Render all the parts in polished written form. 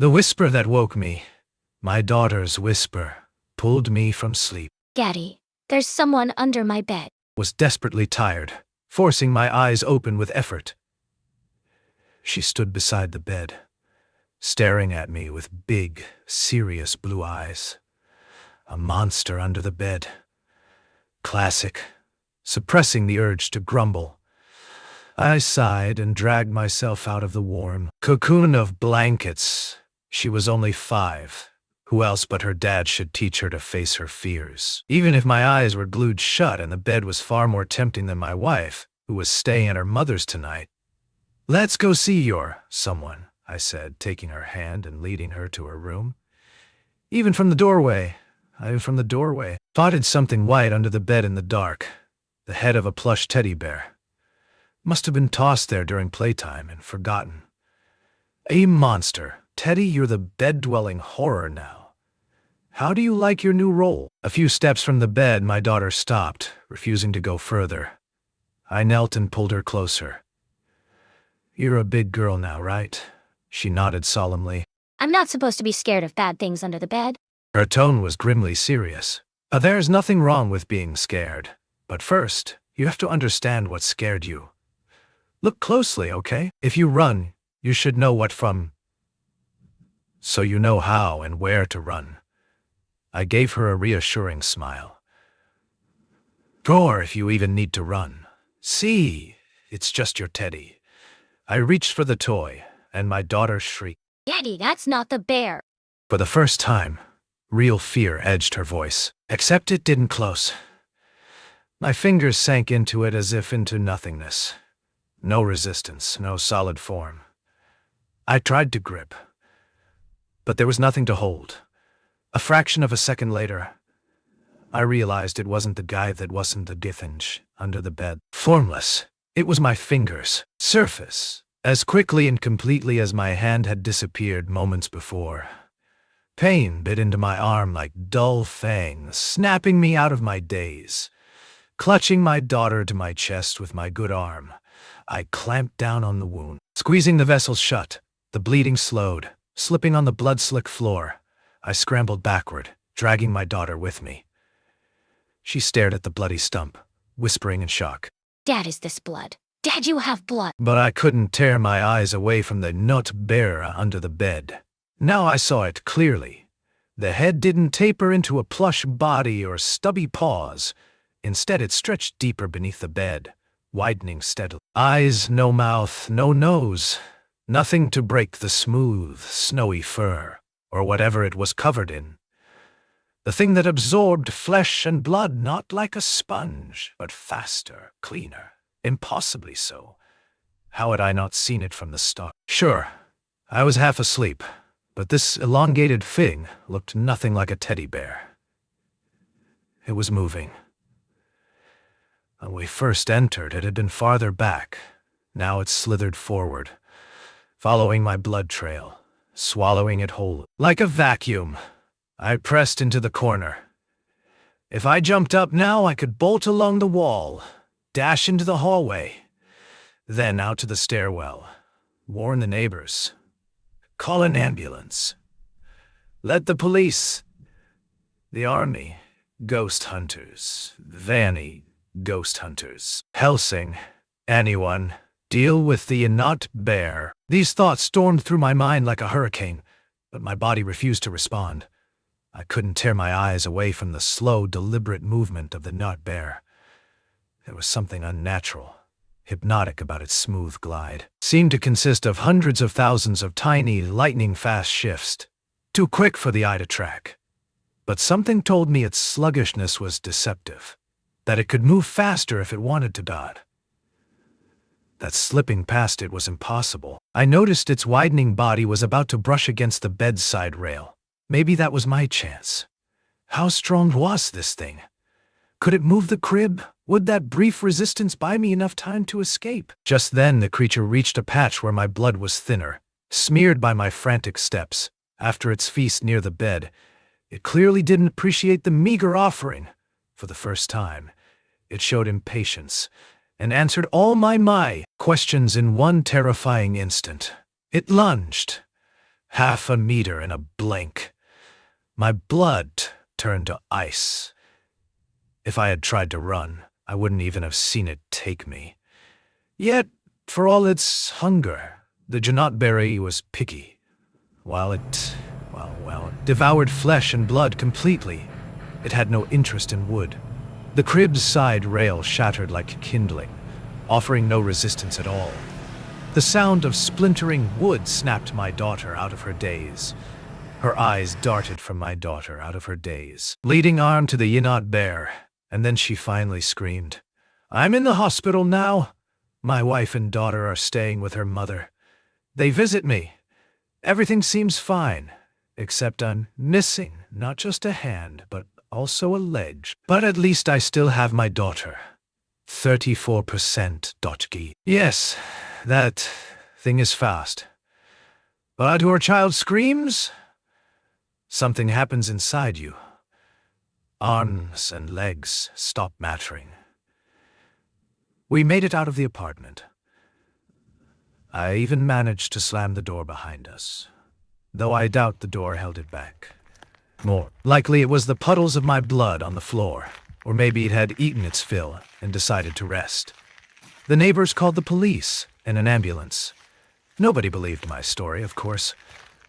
The whisper that woke me, my daughter's whisper, pulled me from sleep. Daddy, there's someone under my bed. Was desperately tired, forcing my eyes open with effort. She stood beside the bed, staring at me with big, serious blue eyes. A monster under the bed. Classic. Suppressing the urge to grumble, I sighed and dragged myself out of the warm cocoon of blankets. She was only 5. Who else but her dad should teach her to face her fears? Even if my eyes were glued shut and the bed was far more tempting than my wife, who was staying at her mother's tonight. "Let's go see your someone," I said, taking her hand and leading her to her room. Even from the doorway, I spotted something white under the bed in the dark. The head of a plush teddy bear. Must have been tossed there during playtime and forgotten. A monster. Teddy, you're the bed-dwelling horror now. How do you like your new role? A few steps from the bed, my daughter stopped, refusing to go further. I knelt and pulled her closer. "You're a big girl now, right?" She nodded solemnly. I'm not supposed to be scared of bad things under the bed. Her tone was grimly serious. There's nothing wrong with being scared. But first, you have to understand what scared you. Look closely, okay? If you run, you should know what from. So you know how and where to run. I gave her a reassuring smile. Or if you even need to run. See, it's just your teddy. I reached for the toy, and my daughter shrieked. Daddy, that's not the bear. For the first time, real fear edged her voice. Except it didn't close. My fingers sank into it as if into nothingness. No resistance, no solid form. I tried to grip, but there was nothing to hold. A fraction of a second later, I realized it wasn't the guy that wasn't the Dithinge under the bed. Formless. It was my fingers. Surface. As quickly and completely as my hand had disappeared moments before. Pain bit into my arm like dull fangs, snapping me out of my daze. Clutching my daughter to my chest with my good arm, I clamped down on the wound. Squeezing the vessel shut, the bleeding slowed. Slipping on the blood-slick floor, I scrambled backward, dragging my daughter with me. She stared at the bloody stump, whispering in shock. Dad, is this blood? Dad, you have blood. But I couldn't tear my eyes away from the nut bear under the bed. Now I saw it clearly. The head didn't taper into a plush body or stubby paws. Instead, it stretched deeper beneath the bed, widening steadily. Eyes, no mouth, no nose. Nothing to break the smooth, snowy fur, or whatever it was covered in. The thing that absorbed flesh and blood not like a sponge, but faster, cleaner, impossibly so. How had I not seen it from the start? Sure, I was half asleep, but this elongated thing looked nothing like a teddy bear. It was moving. When we first entered, it had been farther back. Now it slithered forward, following my blood trail, swallowing it whole. Like a vacuum, I pressed into the corner. If I jumped up now, I could bolt along the wall, dash into the hallway, then out to the stairwell, warn the neighbors, call an ambulance, let the police, the army, ghost hunters, Vanny, ghost hunters, Helsing, anyone, deal with the Inot bear. These thoughts stormed through my mind like a hurricane, but my body refused to respond. I couldn't tear my eyes away from the slow, deliberate movement of the nut bear. There was something unnatural, hypnotic about its smooth glide. It seemed to consist of hundreds of thousands of tiny, lightning-fast shifts, too quick for the eye to track. But something told me its sluggishness was deceptive, that it could move faster if it wanted to dot. That slipping past it was impossible. I noticed its widening body was about to brush against the bedside rail. Maybe that was my chance. How strong was this thing? Could it move the crib? Would that brief resistance buy me enough time to escape? Just then the creature reached a patch where my blood was thinner, smeared by my frantic steps. After its feast near the bed, it clearly didn't appreciate the meager offering. For the first time, it showed impatience and answered all my questions in one terrifying instant. It lunged, Half a meter in a blink. My blood turned to ice. If I had tried to run, I wouldn't even have seen it take me. Yet, for all its hunger, the Janat berry was picky. While it devoured flesh and blood completely, it had no interest in wood. The crib's side rail shattered like kindling, offering no resistance at all. The sound of splintering wood snapped my daughter out of her daze. Her eyes darted from my daughter out of her daze, leading on to the Janat bear, and then she finally screamed, "I'm in the hospital now. My wife and daughter are staying with her mother. They visit me. Everything seems fine, except I'm missing not just a hand, but also a leg. But at least I still have my daughter. 34% Dotchki. Yes, that thing is fast. But her child screams, something happens inside you. Arms and legs stop mattering. We made it out of the apartment. I even managed to slam the door behind us, though I doubt the door held it back. More likely it was the puddles of my blood on the floor, or maybe it had eaten its fill and decided to rest. The neighbors called the police and an ambulance. Nobody believed my story, of course,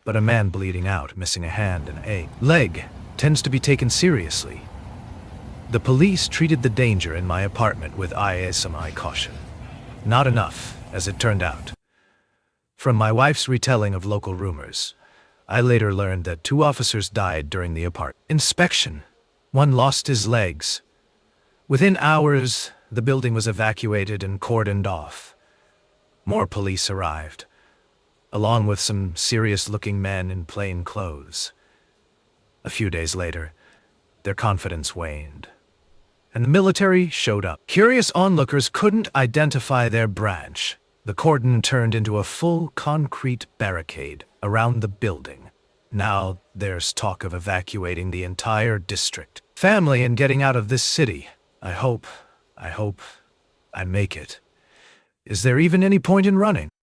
but a man bleeding out, missing a hand and a leg, tends to be taken seriously. The police treated the danger in my apartment with some caution. Not enough, as it turned out. From my wife's retelling of local rumors, I later learned that 2 officers died during the inspection. One lost his legs. Within hours, the building was evacuated and cordoned off. More police arrived, along with some serious-looking men in plain clothes. A few days later, their confidence waned, and the military showed up. Curious onlookers couldn't identify their branch. The cordon turned into a full concrete barricade around the building. Now there's talk of evacuating the entire district. Family and getting out of this city. I hope I make it. Is there even any point in running?